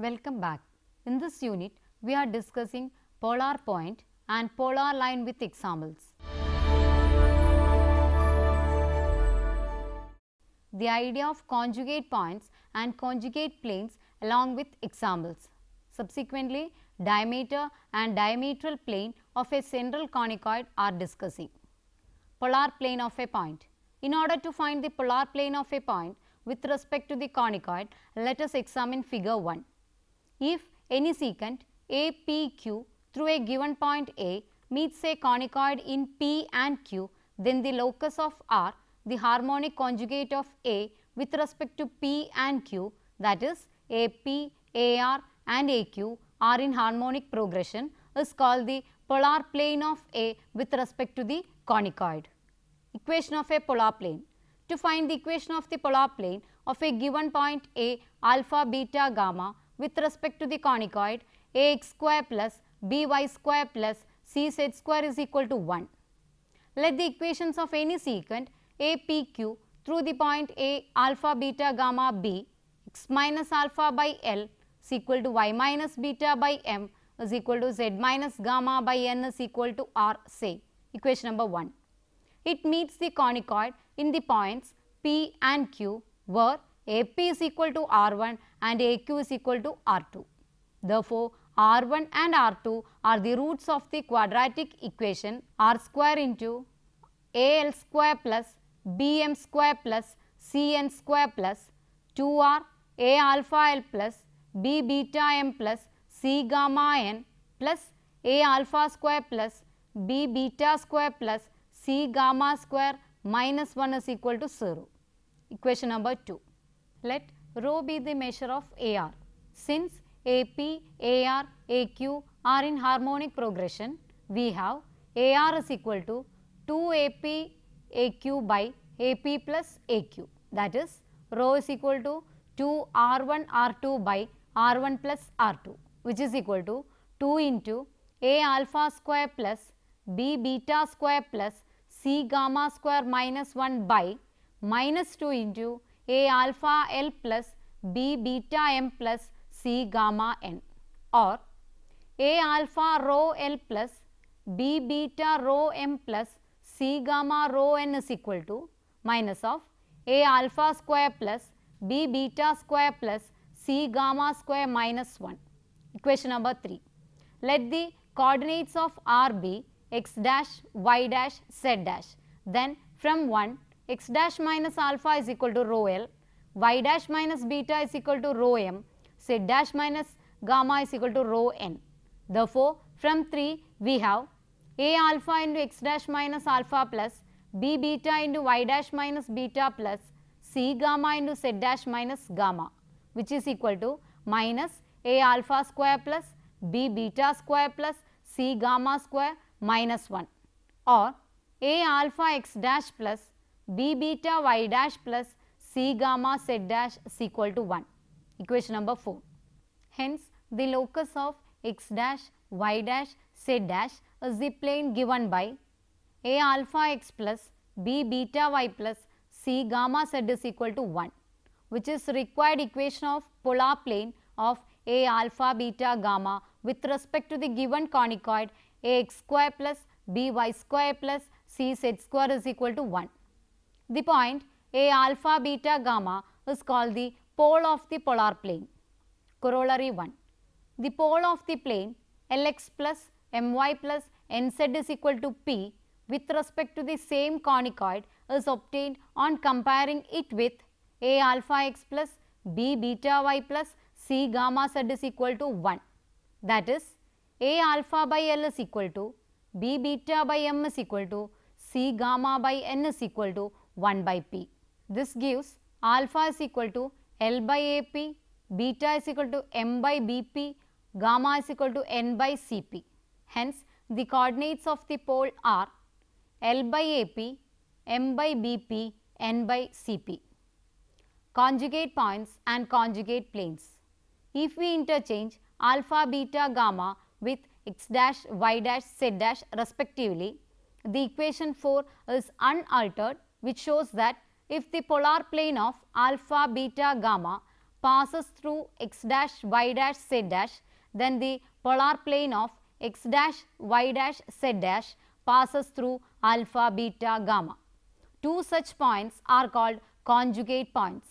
Welcome back. In this unit, we are discussing polar point and polar line with examples. The idea of conjugate points and conjugate planes along with examples. Subsequently, diameter and diametral plane of a central conicoid are discussing. Polar plane of a point. In order to find the polar plane of a point with respect to the conicoid, let us examine figure 1. If any secant APQ through a given point A meets a conicoid in P and Q, then the locus of R, the harmonic conjugate of A with respect to P and Q, that is AP, AR and AQ are in harmonic progression, is called the polar plane of A with respect to the conicoid. Equation of a polar plane. To find the equation of the polar plane of a given point A alpha, beta, gamma with respect to the conicoid, ax square plus by square plus cz square is equal to 1. Let the equations of any secant APQ through the point A alpha, beta, gamma be x minus alpha by L is equal to y minus beta by m is equal to z minus gamma by n is equal to r, say. Equation number 1. It meets the conicoid in the points P and Q where AP is equal to R1 and AQ is equal to R2. Therefore, R1 and R2 are the roots of the quadratic equation R square into AL square plus BM square plus CN square plus 2R A alpha L plus B beta M plus C gamma N plus A alpha square plus B beta square plus C gamma square minus 1 is equal to 0. Equation number 2. Let rho be the measure of AR. Since AP, AR, AQ are in harmonic progression, we have AR is equal to 2AP AQ by AP plus AQ. That is, rho is equal to 2R1 R2 by R1 plus R2, which is equal to 2 into A alpha square plus B beta square plus C gamma square minus 1 by minus 2 into A alpha L plus B beta M plus C gamma N, or A alpha rho L plus B beta rho M plus C gamma rho N is equal to minus of A alpha square plus B beta square plus C gamma square minus 1. Equation number 3. Let the coordinates of R be x dash, y dash, z dash. Then from 1, x dash minus alpha is equal to rho L, y dash minus beta is equal to rho M, z dash minus gamma is equal to rho N. Therefore, from 3 we have A alpha into x dash minus alpha plus B beta into y dash minus beta plus C gamma into z dash minus gamma, which is equal to minus A alpha square plus B beta square plus C gamma square minus 1, or A alpha x dash plus B beta y dash plus C gamma z dash is equal to 1. Equation number 4. Hence, the locus of x dash, y dash, z dash is the plane given by A alpha x plus B beta y plus C gamma z is equal to 1, which is required equation of polar plane of A alpha beta gamma with respect to the given conicoid Ax square plus By square plus Cz square is equal to 1. The point A alpha beta gamma is called the pole of the polar plane. Corollary 1. The pole of the plane Lx plus My plus Nz is equal to P with respect to the same conicoid is obtained on comparing it with A alpha x plus B beta y plus C gamma z is equal to 1. That is, A alpha by L is equal to B beta by M is equal to C gamma by N is equal to 1 by P. This gives alpha is equal to L by AP, beta is equal to M by BP, gamma is equal to N by CP. Hence, the coordinates of the pole are L by AP, M by BP, N by CP. Conjugate points and conjugate planes. If we interchange alpha, beta, gamma with x dash, y dash, z dash respectively, the equation 4 is unaltered, which shows that if the polar plane of alpha, beta, gamma passes through x dash y dash z dash, then the polar plane of x dash y dash z dash passes through alpha, beta, gamma. Two such points are called conjugate points.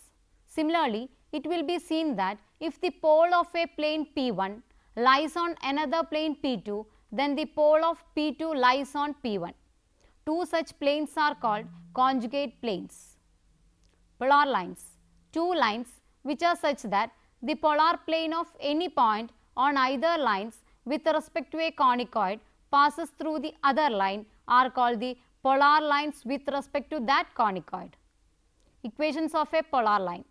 Similarly, it will be seen that if the pole of a plane P1 lies on another plane P2, then the pole of P2 lies on P1. Two such planes are called conjugate planes. Polar lines. Two lines which are such that the polar plane of any point on either lines with respect to a conicoid passes through the other line are called the polar lines with respect to that conicoid. Equations of a polar line.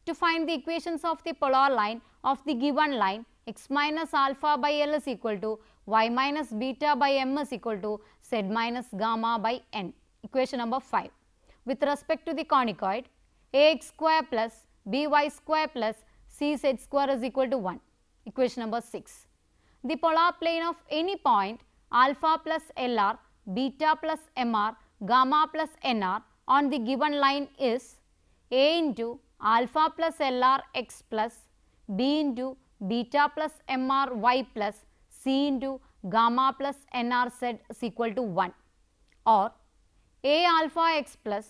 To find the equations of the polar line of the given line, x minus alpha by L is equal to y minus beta by m is equal to z minus gamma by n. Equation number 5. With respect to the conicoid, ax square plus by square plus cz square is equal to 1. Equation number 6. The polar plane of any point alpha plus Lr, beta plus Mr, gamma plus Nr on the given line is a into alpha plus Lr x plus b into beta plus Mr y plus c into gamma plus Nr z is equal to 1, or a alpha x plus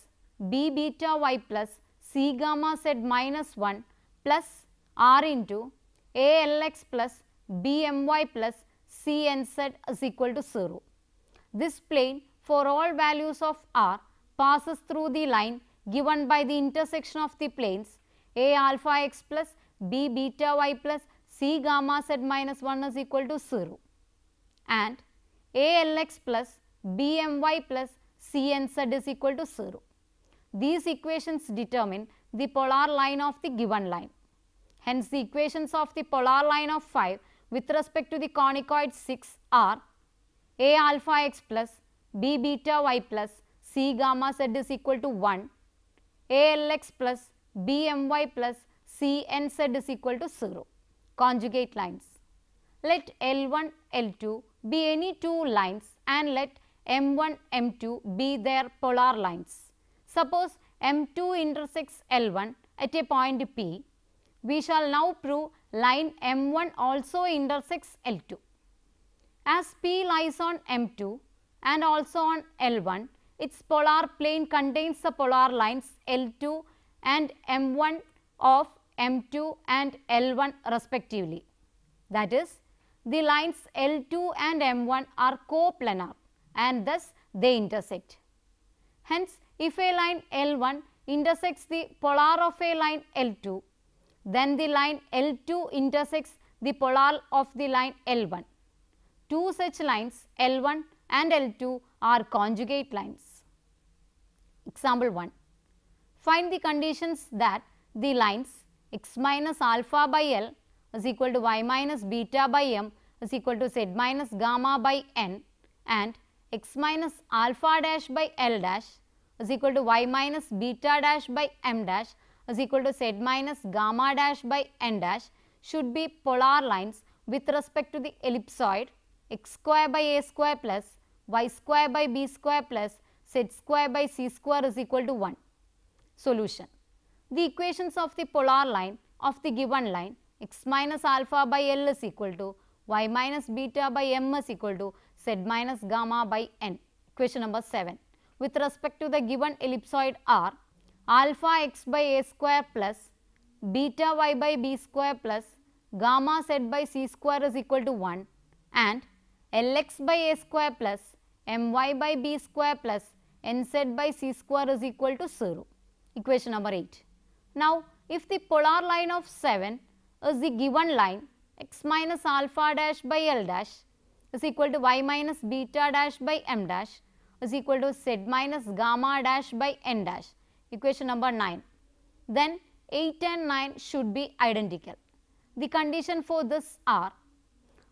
b beta y plus c gamma z minus 1 plus r into a lx plus b my plus c nz is equal to 0. This plane for all values of r passes through the line given by the intersection of the planes a alpha x plus b beta y plus c gamma z minus 1 is equal to 0 and a lx plus b my plus c nz is equal to 0. These equations determine the polar line of the given line. Hence, the equations of the polar line of 5 with respect to the conicoid 6 are a alpha x plus b beta y plus c gamma z is equal to 1, a lx plus b my plus c nz is equal to 0. Conjugate lines. Let L1, L2 be any two lines and let M1, M2 be their polar lines. Suppose M2 intersects L1 at a point P. We shall now prove line M1 also intersects L2. As P lies on M2 and also on L1, its polar plane contains the polar lines L2 and M1 of M2 and L1 respectively. That is, the lines L2 and M1 are coplanar and thus they intersect. Hence, if a line L1 intersects the polar of a line L2, then the line L2 intersects the polar of the line L1. Two such lines L1 and L2 are conjugate lines. Example 1. Find the conditions that the lines x minus alpha by L is equal to y minus beta by m is equal to z minus gamma by n and x minus alpha dash by L dash is equal to y minus beta dash by m dash is equal to z minus gamma dash by n dash should be polar lines with respect to the ellipsoid x square by a square plus y square by b square plus z square by c square is equal to 1. Solution. The equations of the polar line of the given line x minus alpha by L is equal to y minus beta by m is equal to z minus gamma by n. Equation number 7. With respect to the given ellipsoid R, alpha x by a square plus beta y by b square plus gamma z by c square is equal to 1 and Lx by a square plus my by b square plus nz by c square is equal to 0. Equation number 8. Now, if the polar line of 7 is the given line x minus alpha dash by L dash is equal to y minus beta dash by m dash is equal to z minus gamma dash by n dash. Equation number 9. Then 8 and 9 should be identical. The condition for this are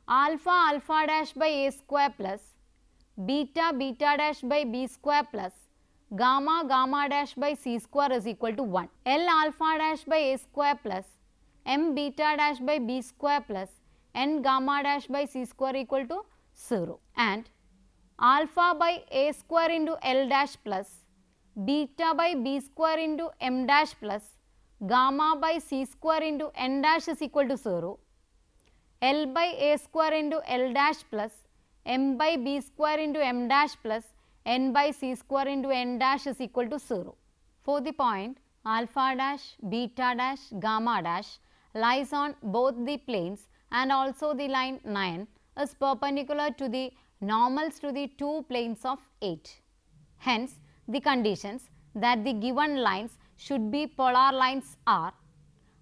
alpha dash by a square plus beta dash by b square plus gamma dash by c square is equal to 1. L alpha dash by a square plus m beta dash by b square plus n gamma dash by c square equal to 0 and alpha by a square into L dash plus beta by b square into m dash plus gamma by c square into n dash is equal to 0, L by a square into L dash plus m by b square into m dash plus n by c square into n dash is equal to 0. For the point alpha dash, beta dash, gamma dash lies on both the planes and also the line 9 is perpendicular to the normals to the two planes of 8. Hence, the conditions that the given lines should be polar lines are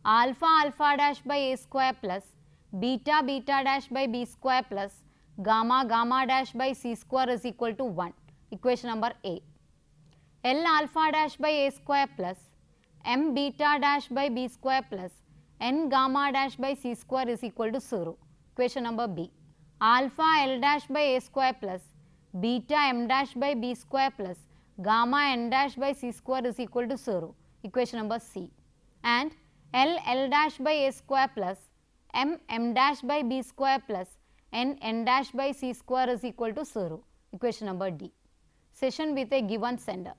alpha alpha dash by a square plus beta beta dash by b square plus gamma gamma dash by c square is equal to 1. Equation number A. L alpha dash by a square plus m beta dash by b square plus n gamma dash by c square is equal to 0. Equation number B. Alpha L dash by a square plus beta m dash by b square plus gamma n dash by c square is equal to 0. Equation number C. And L dash by a square plus m dash by b square plus n dash by c square is equal to 0. Equation number D. Session with a given sender.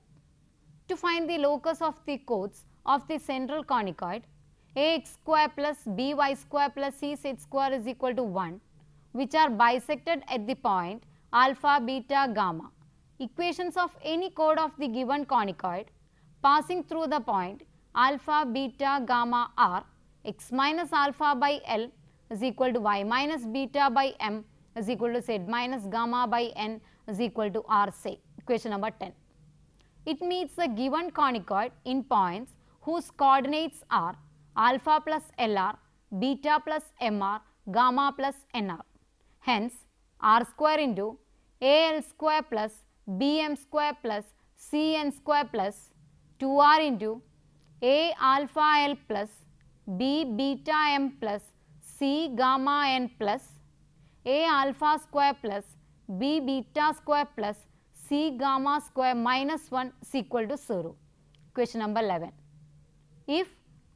To find the locus of the chords of the central conicoid, ax square plus by square plus cz square is equal to 1, which are bisected at the point alpha, beta, gamma. Equations of any chord of the given conicoid passing through the point alpha, beta, gamma are x minus alpha by L is equal to y minus beta by m is equal to z minus gamma by n is equal to r, say. Equation number 10. It meets the given conicoid in points whose coordinates are alpha plus Lr, beta plus Mr, gamma plus Nr. Hence, r square into al square plus bm square plus cn square plus 2r into a alpha L plus b beta m plus c gamma n plus a alpha square plus b beta square plus c gamma square minus 1 is equal to 0. Question number 11. If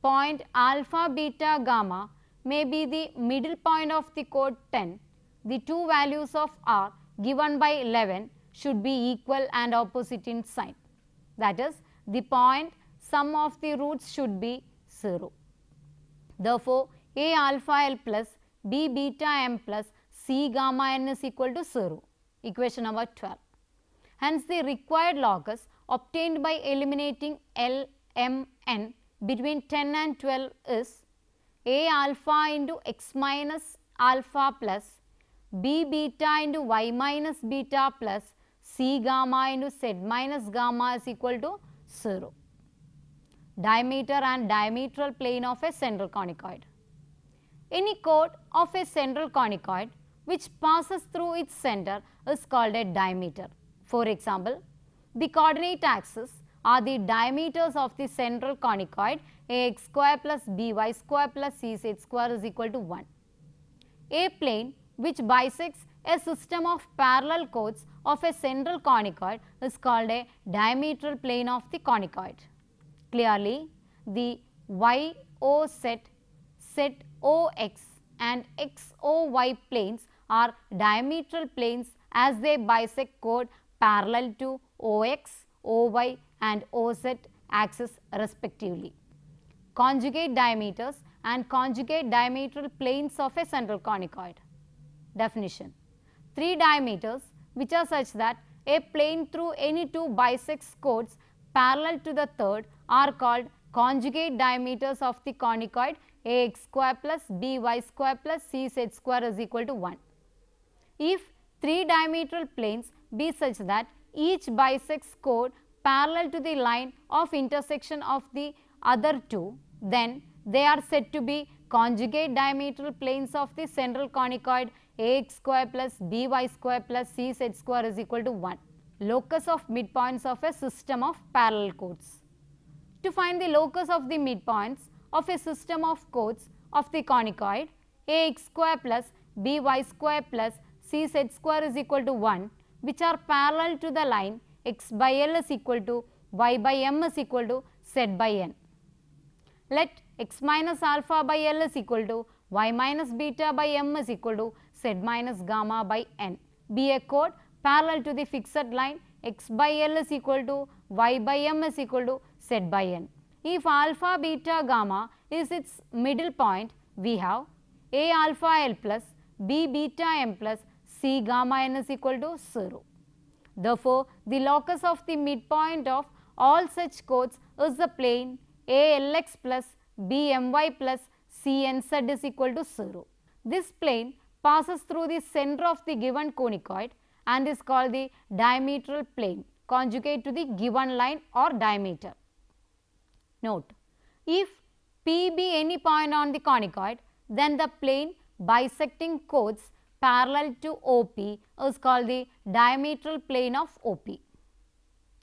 point alpha, beta, gamma may be the middle point of the chord 10, the two values of r given by 11 should be equal and opposite in sign. That is, the point sum of the roots should be 0. Therefore, a alpha L plus b beta m plus c gamma n is equal to 0. Equation number 12. Hence, the required locus obtained by eliminating L, M, N between 10 and 12 is a alpha into x minus alpha plus b beta into y minus beta plus c gamma into z minus gamma is equal to 0. Diameter and diametral plane of a central conicoid. Any chord of a central conicoid which passes through its center is called a diameter. For example, the coordinate axes are the diameters of the central conicoid ax square plus by square plus cz square is equal to 1. A plane which bisects a system of parallel chords of a central conicoid is called a diametral plane of the conicoid. Clearly, the YOZ, ZOX and XOY planes are diametral planes as they bisect chord parallel to OX, OY and OZ axis respectively. Conjugate diameters and conjugate diametral planes of a central conicoid. Definition. Three diameters which are such that a plane through any two bisects chords parallel to the third are called conjugate diameters of the conicoid ax square plus by square plus cz square is equal to 1. If three diametral planes be such that each bisects chord parallel to the line of intersection of the other two, then they are said to be conjugate diametral planes of the central conicoid ax square plus by square plus cz square is equal to 1. Locus of midpoints of a system of parallel chords. To find the locus of the midpoints of a system of chords of the conicoid ax square plus by square plus cz square is equal to 1, which are parallel to the line x by L is equal to y by m is equal to z by n. Let x minus alpha by L is equal to y minus beta by m is equal to z minus gamma by n be a chord parallel to the fixed line x by L is equal to y by m is equal to z by n. if alpha, beta, gamma is its middle point, we have A alpha L plus B beta M plus C gamma N is equal to 0. Therefore, the locus of the midpoint of all such chords is the plane A Lx plus B My plus C Nz is equal to 0. This plane passes through the center of the given conicoid and is called the diametral plane conjugate to the given line or diameter. Note, if P be any point on the conicoid, then the plane bisecting chords parallel to OP is called the diametral plane of OP.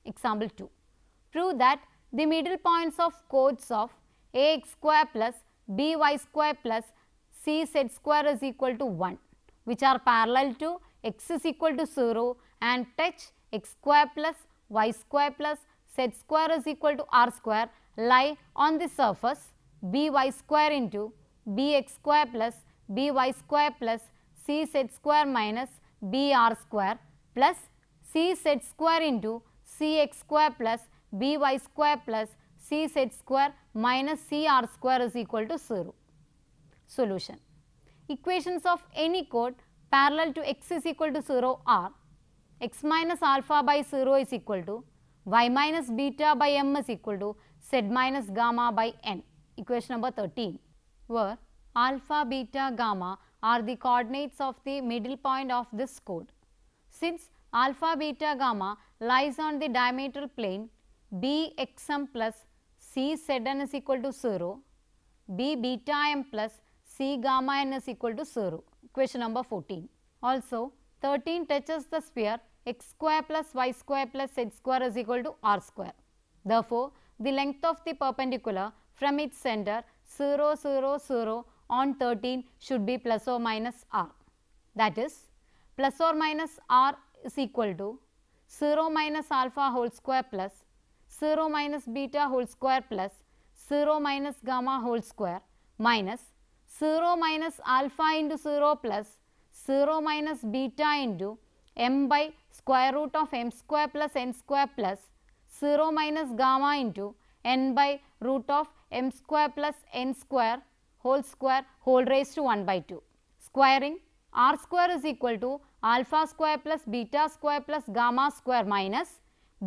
Example 2. Prove that the middle points of chords of Ax square plus By square plus Cz square is equal to 1, which are parallel to x is equal to 0 and touch x square plus y square plus z square is equal to r square, lie on the surface by square into bx square plus by square plus cz square minus br square plus cz square into cx square plus by square plus cz square minus cr square is equal to 0. Solution. Equations of any chord parallel to x is equal to 0 are x minus alpha by 0 is equal to y minus beta by m is equal to z minus gamma by n. Equation number 13, where alpha, beta, gamma are the coordinates of the middle point of this chord. Since alpha, beta, gamma lies on the diametral plane bxm plus czn is equal to 0, b beta m plus c gamma n is equal to 0. Equation number 14. Also, 13 touches the sphere x square plus y square plus z square is equal to r square. Therefore, the length of the perpendicular from its center 0, 0, 0 on 13 should be plus or minus r. That is, plus or minus r is equal to 0 minus alpha whole square plus 0 minus beta whole square plus 0 minus gamma whole square minus 0 minus alpha into 0 plus 0 minus beta into m by square root of m square plus n square plus 0 minus gamma into n by root of m square plus n square whole raised to 1 by 2. Squaring r square is equal to alpha square plus beta square plus gamma square minus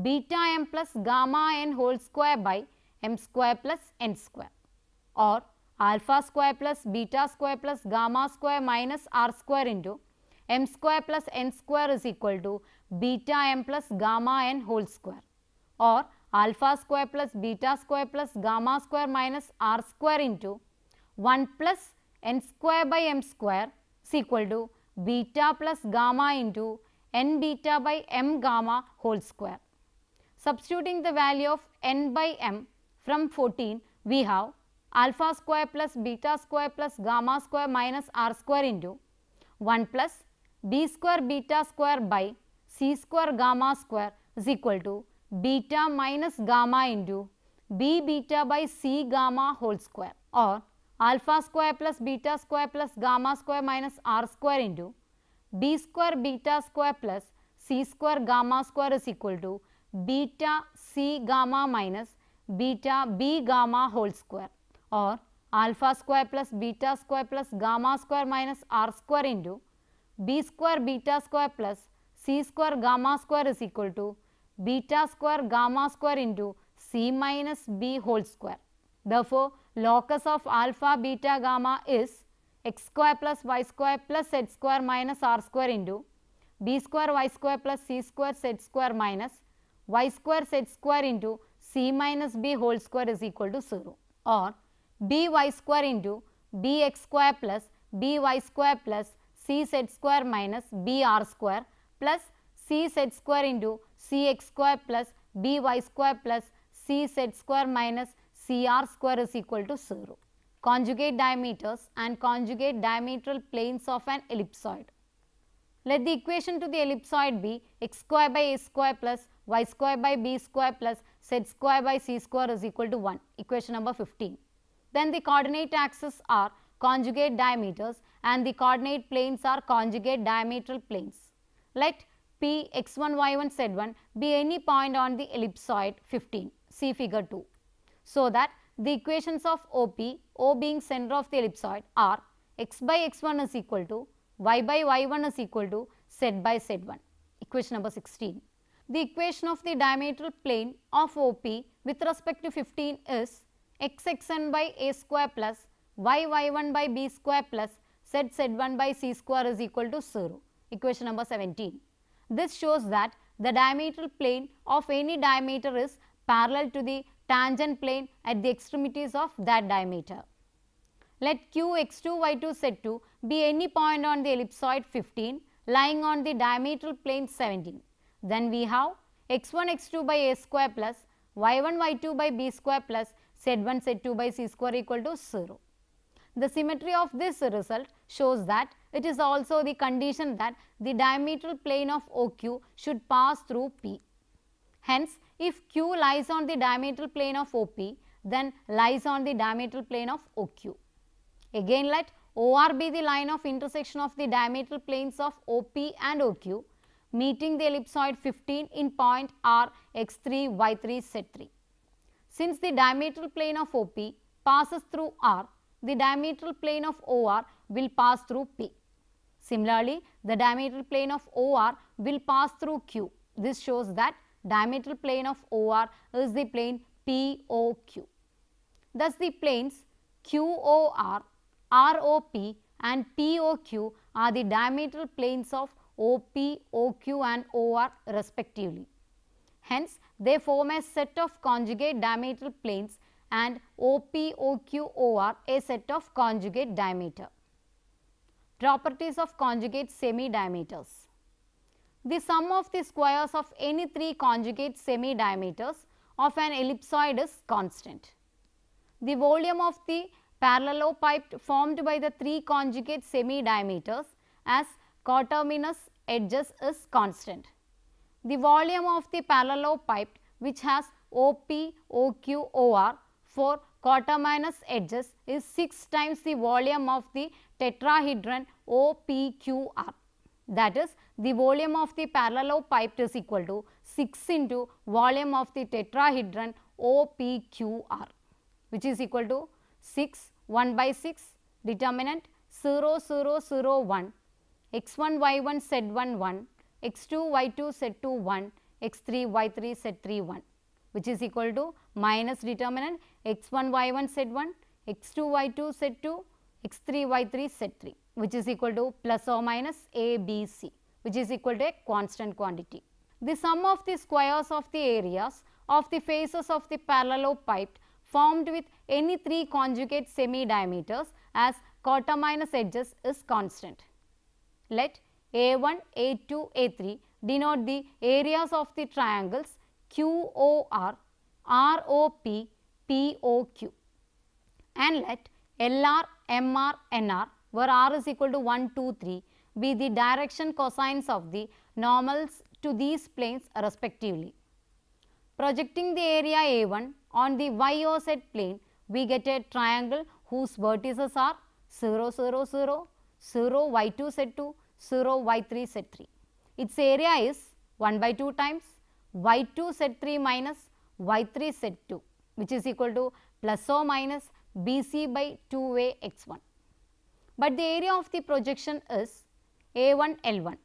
beta m plus gamma n whole square by m square plus n square, or alpha square plus beta square plus gamma square minus r square into m square plus n square is equal to beta m plus gamma n whole square, or alpha square plus beta square plus gamma square minus r square into 1 plus n square by m square is equal to beta plus gamma into n beta by m gamma whole square. Substituting the value of n by m from 14, we have alpha square plus beta square plus gamma square minus r square into 1 plus b square beta square by c square gamma square is equal to beta minus gamma into b beta by c gamma whole square, or alpha square plus beta square plus gamma square minus r square into b square beta square plus c square gamma square is equal to beta c gamma minus beta b gamma whole square, or alpha square plus beta square plus gamma square minus r square into b square beta square plus c square gamma square is equal to beta square gamma square into c minus b whole square. Therefore, locus of alpha, beta, gamma is x square plus y square plus z square minus r square into b square y square plus c square z square minus y square z square into c minus b whole square is equal to 0, or by square into bx square plus by square plus cz square minus br square plus cz square into cx square plus by square plus cz square minus cr square is equal to 0. Conjugate diameters and conjugate diametral planes of an ellipsoid. Let the equation to the ellipsoid be x square by a square plus y square by b square plus z square by c square is equal to 1. Equation number 15. Then the coordinate axes are conjugate diameters and the coordinate planes are conjugate diametral planes. Let P x1, y1, z1 be any point on the ellipsoid 15. See figure 2. so that the equations of OP, O being center of the ellipsoid, are x by x1 is equal to y by y1 is equal to z by z1. Equation number 16. The equation of the diametral plane of OP with respect to 15 is xxn by a square plus y1 by b square plus z1 by c square is equal to 0. Equation number 17. This shows that the diametral plane of any diameter is parallel to the tangent plane at the extremities of that diameter. Let q x2 y2 z2 be any point on the ellipsoid 15 lying on the diametral plane 17. Then we have x1 x2 by a square plus y1 y2 by b square plus z1 z2 by c square equal to 0. The symmetry of this result shows that it is also the condition that the diametral plane of OQ should pass through P. Hence, if Q lies on the diametral plane of OP, then lies on the diametral plane of OQ. Again, let OR be the line of intersection of the diametral planes of OP and OQ, meeting the ellipsoid 15 in point R x3 y3 z3. Since the diametral plane of OP passes through R, the diametral plane of OR will pass through P. Similarly, the diametral plane of OR will pass through Q. This shows that diametral plane of OR is the plane POQ. Thus, the planes QOR, ROP and POQ are the diametral planes of OP, OQ and OR respectively. Hence, they form a set of conjugate diametral planes and OP, OQ, OR a set of conjugate diameter. Properties of conjugate semi-diameters. The sum of the squares of any three conjugate semi-diameters of an ellipsoid is constant. The volume of the parallelopipe formed by the three conjugate semi-diameters as coterminous edges is constant. The volume of the parallelopipe which has OP, OQ, OR for coterminous edges is 6 times the volume of the tetrahedron OPQR. That is, the volume of the parallelopipe is equal to 6 into volume of the tetrahedron OPQR, which is equal to 6, 1 by 6, determinant 0, 0, 0, 1, x1, y1, z1, 1, x2, y2, z2, 1, x3, y3, z3, 1, which is equal to minus determinant x1, y1, z1, x2, y2, z2, x3, y3, z3, which is equal to plus or minus a, b, c, which is equal to a constant quantity. The sum of the squares of the areas of the faces of the parallelopipe formed with any three conjugate semi-diameters as coterminous edges is constant. Let A1, A2, A3 denote the areas of the triangles QOR, ROP, POQ, and let LR, MR, NR, where R is equal to 1, 2, 3, be the direction cosines of the normals to these planes respectively. Projecting the area A1 on the YOZ plane, we get a triangle whose vertices are 0, 0, 0, 0, y2, z2, 0, y3, z3. Its area is 1 by 2 times y2, z3 minus y3, z2, which is equal to plus or minus BC by 2A x1. But the area of the projection is A1 L1.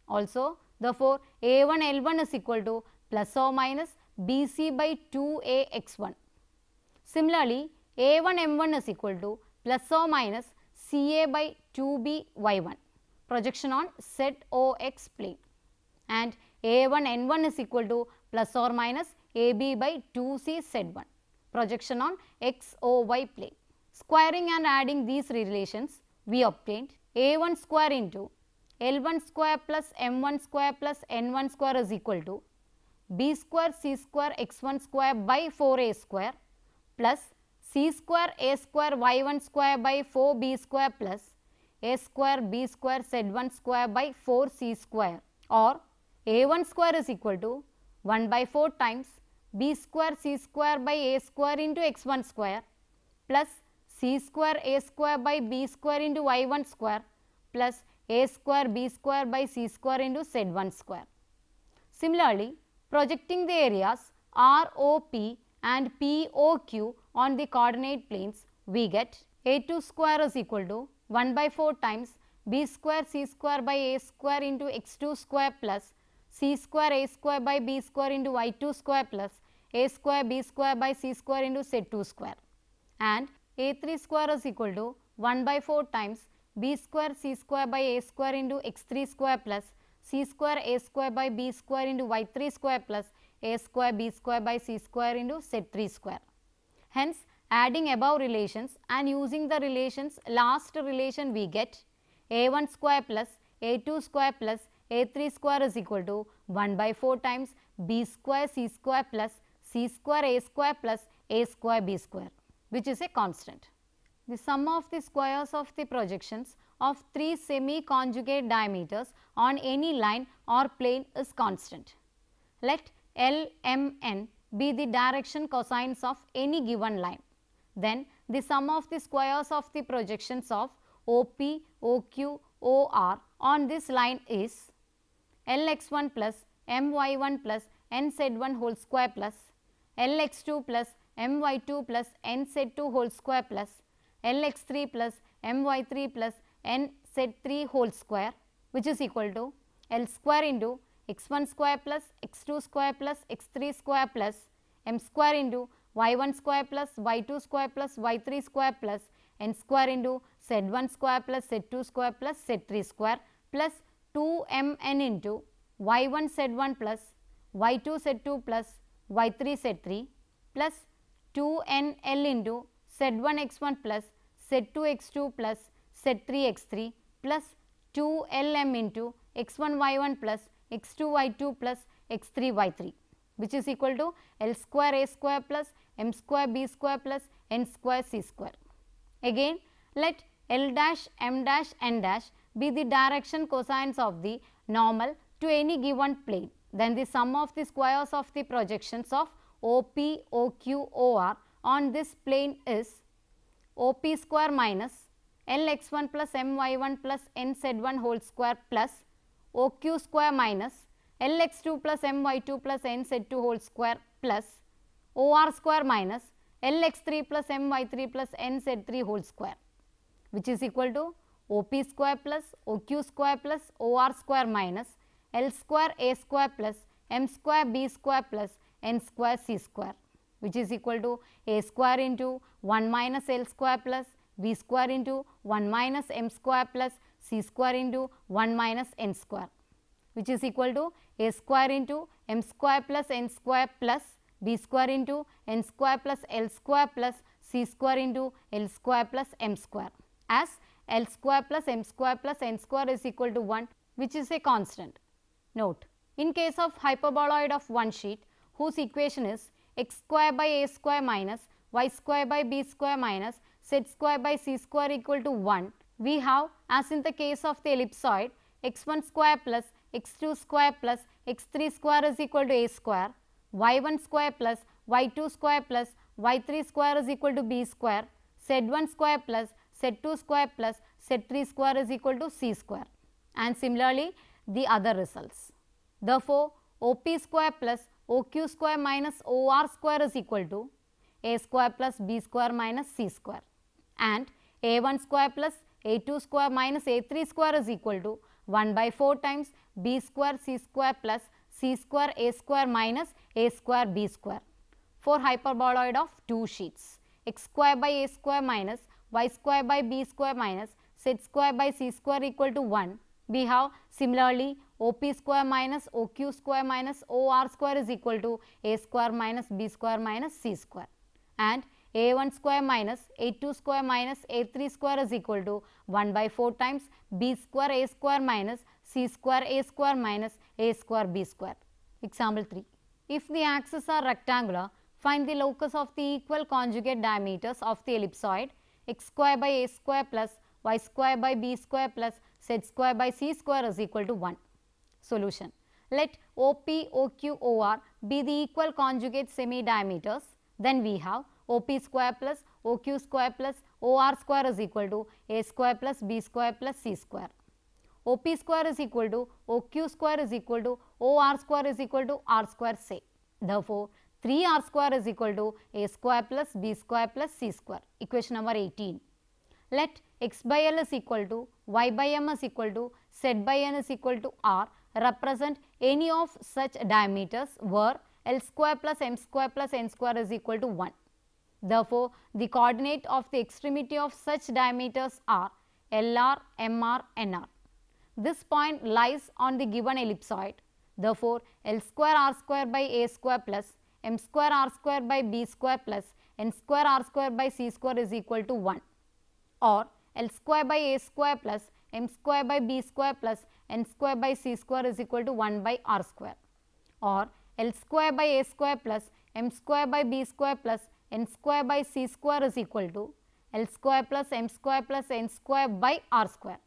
Also, therefore, A1 L1 is equal to plus or minus BC by 2A x1. Similarly, A1 M1 is equal to plus or minus CA by 2B y1, projection on ZOX plane, and A1 N1 is equal to plus or minus AB by 2C Z1, projection on XOY plane. Squaring and adding these relations, we obtained A1 square into L1 square plus M1 square plus N1 square is equal to B square C square x1 square by 4A square plus C square A square y1 square by 4B square plus A square B square Z1 square by 4C square, or A1 square is equal to 1 by 4 times B square C square by A square into x1 square plus C square A square by B square into y1 square plus A square B square by C square into Z1 square. Similarly, projecting the areas ROP and POQ on the coordinate planes, we get A2 square is equal to 1 by 4 times B square C square by A square into X2 square plus C square A square by B square into Y2 square plus A square B square by C square into Z2 square, and A3 square is equal to 1 by 4 times B square C square by A square into X3 square plus C square A square by B square into Y3 square plus A square B square by C square into Z3 square. Hence, adding above relations and using the relations last relation, we get A1 square plus A2 square plus A3 square is equal to 1 by 4 times B square C square plus C square A square plus A square B square, which is a constant. The sum of the squares of the projections of 3 semi-conjugate diameters on any line or plane is constant. Let L, M, N be the direction cosines of any given line. Then the sum of the squares of the projections of OP, OQ, OR on this line is Lx1 plus My1 plus Nz1 whole square plus Lx2 plus My2 plus Nz2 whole square plus Lx3 plus My3 plus Nz3 whole square, which is equal to L square into x1 square plus x2 square plus x3 square plus m square into y1 square plus y2 square plus y3 square plus n square into z1 square plus z2 square plus z3 square plus 2mn into y1 z1 plus y2 z2 plus y3 z3 plus 2nl into z1 x1 plus z2 x2 plus z3 x3 plus 2lm into x1 y1 plus x2 y2 plus x3 y3, which is equal to L square A square plus m square B square plus n square C square. Again, let L dash, M dash, N dash be the direction cosines of the normal to any given plane. Then the sum of the squares of the projections of OP, OQ, OR on this plane is OP square minus Lx1 plus My1 plus Nz1 whole square plus OQ square minus Lx2 plus My2 plus Nz2 whole square plus OR square minus Lx3 plus My3 plus Nz3 whole square, which is equal to OP square plus OQ square plus OR square minus L square A square plus m square B square plus n square C square, which is equal to A square into 1 minus L square plus B square into 1 minus m square plus C square into 1 minus n square, which is equal to A square into m square plus n square plus B square into n square plus L square plus C square into L square plus m square, as L square plus m square plus n square is equal to 1, which is a constant. Note, in case of hyperboloid of one sheet whose equation is x square by a square minus y square by b square minus z square by c square equal to 1, we have, as in the case of the ellipsoid, x1 square plus x2 square plus x3 square is equal to a square, y1 square plus y2 square plus y3 square is equal to b square, z1 square plus z2 square plus z3 square is equal to c square, and similarly the other results. Therefore, OP square plus OQ square minus OR square is equal to a square plus b square minus c square, and a1 square plus a2 square minus a3 square is equal to 1 by 4 times b square c square plus c square a square minus a square b square. For hyperboloid of two sheets, x square by a square minus y square by b square minus z square by c square equal to 1, we have similarly OP square minus OQ square minus OR square is equal to a square minus b square minus c square, and a1 square minus a2 square minus a3 square is equal to 1 by 4 times b square a square minus c square a square minus a square b square. Example 3. If the axes are rectangular, find the locus of the equal conjugate diameters of the ellipsoid x square by a square plus y square by b square plus z square by c square is equal to 1. Solution. Let OP, OQ, OR be the equal conjugate semi-diameters. Then we have OP square plus OQ square plus OR square is equal to a square plus b square plus c square. OP square is equal to OQ square is equal to OR square is equal to r square say. Therefore, 3r square is equal to a square plus b square plus c square. Equation number 18. Let x by l is equal to y by m is equal to z by n is equal to r represent any of such diameters where l square plus m square plus n square is equal to 1. Therefore, the coordinate of the extremity of such diameters are LR, MR, NR. This point lies on the given ellipsoid. Therefore, L square R square by A square plus M square R square by B square plus N square R square by C square is equal to 1, or L square by A square plus M square by B square plus N square by C square is equal to 1 by R square, or L square by A square plus M square by B square plus N square by C square is equal to L square plus M square plus N square by R square.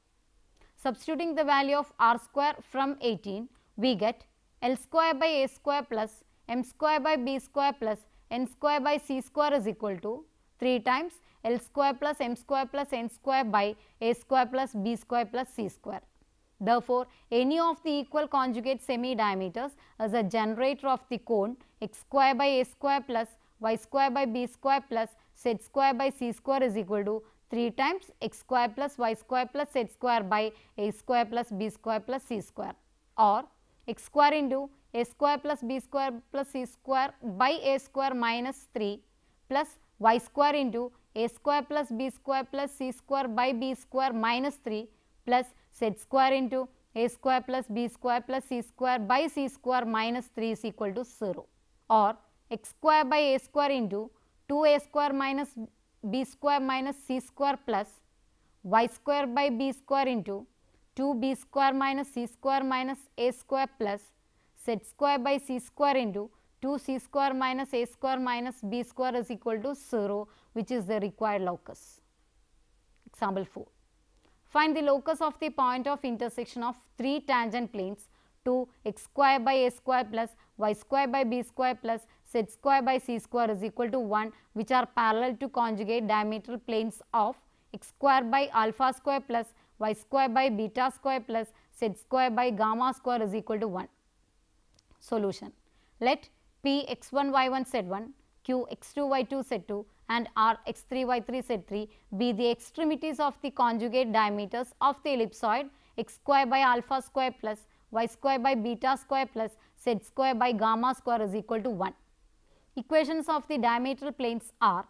Substituting the value of R square from 18, we get L square by A square plus M square by B square plus N square by C square is equal to 3 times L square plus M square plus N square by A square plus B square plus C square. Therefore, any of the equal conjugate semi diameters as a generator of the cone x square by A square plus y square by B square plus z square by C square is equal to 3 times x square plus y square plus z square by A square plus B square plus C square, or x square into A square plus B square plus C square by A square minus 3 plus y square into A square plus B square plus C square by B square minus 3 plus z square into A square plus B square plus C square by C square minus 3 is equal to 0, or x square by A square into 2A square minus B square minus C square plus y square by B square into 2B square minus C square minus A square plus z square by C square into 2C square minus A square minus B square is equal to 0, which is the required locus. Example 4. Find the locus of the point of intersection of 3 tangent planes to x square by A square plus y square by B square plus z square by C square is equal to 1, which are parallel to conjugate diametral planes of x square by alpha square plus y square by beta square plus z square by gamma square is equal to 1. Solution. Let P x1 y1 z1, Q x2 y2 z2 and R x3 y3 z3 be the extremities of the conjugate diameters of the ellipsoid x square by alpha square plus y square by beta square plus z square by gamma square is equal to 1. Equations of the diametral planes are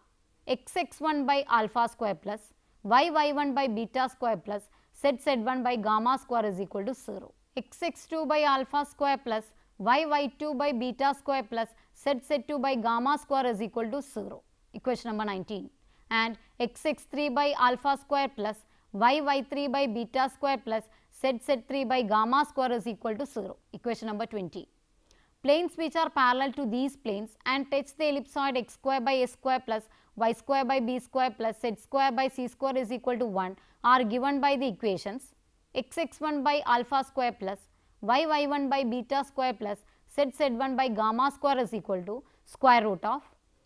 x x1 by alpha square plus y y1 by beta square plus z z1 by gamma square is equal to 0. x x2 by alpha square plus y y2 by beta square plus z z2 by gamma square is equal to 0. Equation number 19. And x x3 by alpha square plus y y3 by beta square plus z z3 by gamma square is equal to 0. Equation number 20. Planes which are parallel to these planes and touch the ellipsoid x square by A square plus y square by B square plus z square by C square is equal to 1 are given by the equations x x1 by alpha square plus y y1 by beta square plus z z1 by gamma square is equal to square root of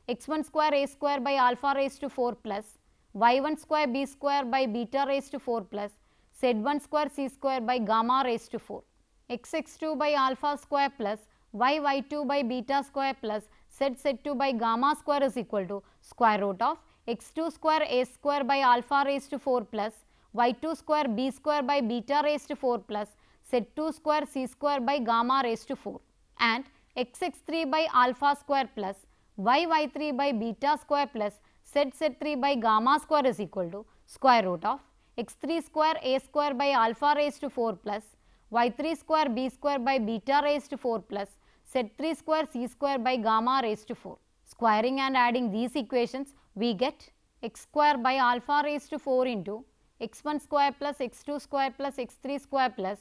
x1 square A square by alpha raised to 4 plus y1 square B square by beta raised to 4 plus z1 square C square by gamma raised to 4. x x2 by alpha square plus y y2 by beta square plus z z2 by gamma square is equal to square root of x2 square A square by alpha raised to 4 plus y2 square B square by beta raised to 4 plus z2 square C square by gamma raised to 4, and x x3 by alpha square plus y y3 by beta square plus z z3 by gamma square is equal to square root of x3 square A square by alpha raised to 4 plus y3 square B square by beta raised to 4 plus z3 square C square by gamma raised to 4. Squaring and adding these equations, we get x square by alpha raised to 4 into x1 square plus x2 square plus x3 square plus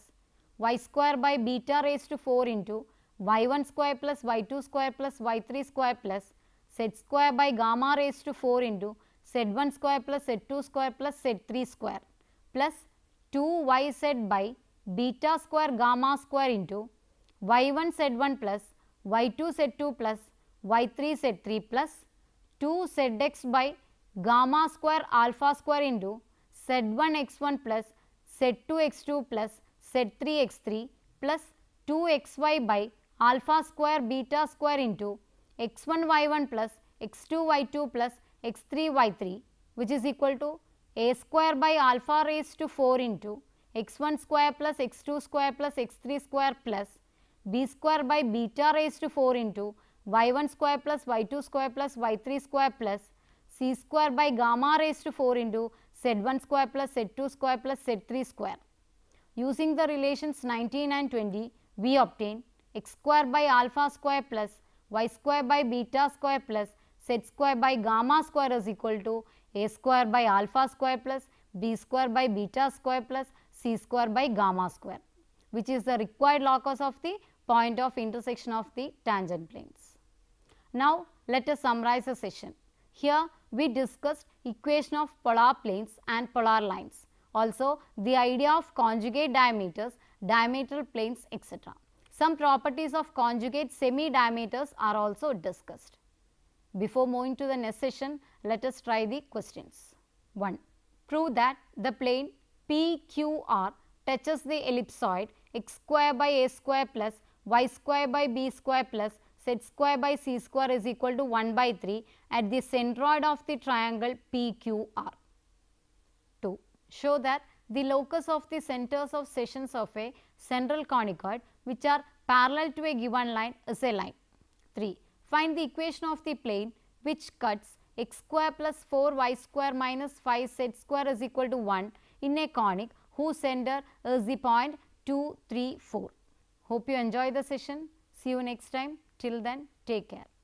y square by beta raised to 4 into y1 square plus y2 square plus y3 square plus z square by gamma raised to 4 into z1 square plus z2 square plus z3 square plus 2yz by beta square gamma square into y1 z1 plus y2 z2 plus y3 z3 plus 2zx by gamma square alpha square into z1 x1 plus z2 x2 plus z3 x3 plus 2xy by alpha square beta square into x1 y1 plus x2 y2 plus x3 y3, which is equal to a square by alpha raised to 4 into x1 square plus x2 square plus x3 square plus b square by beta raised to 4 into y1 square plus y2 square plus y3 square plus c square by gamma raised to 4 into z1 square plus z2 square plus z3 square. Using the relations 19 and 20, we obtain x square by alpha square plus y square by beta square plus z square by gamma square is equal to a square by alpha square plus b square by beta square plus c square by gamma square, which is the required locus of the point of intersection of the tangent planes. Now, let us summarize the session. Here we discussed equation of polar planes and polar lines, also the idea of conjugate diameters, diametral planes, etc. Some properties of conjugate semi-diameters are also discussed. Before moving to the next session, let us try the questions. 1. Prove that the plane PQR touches the ellipsoid x square by a square plus y square by b square plus z square by c square is equal to 1 by 3 at the centroid of the triangle PQR. 2. Show that the locus of the centers of sections of a central conicoid which are parallel to a given line is a line. 3. Find the equation of the plane which cuts x square plus 4y square minus 5z square is equal to 1 in a conic whose center is the point 2, 3, 4. Hope you enjoy the session. See you next time. Till then, take care.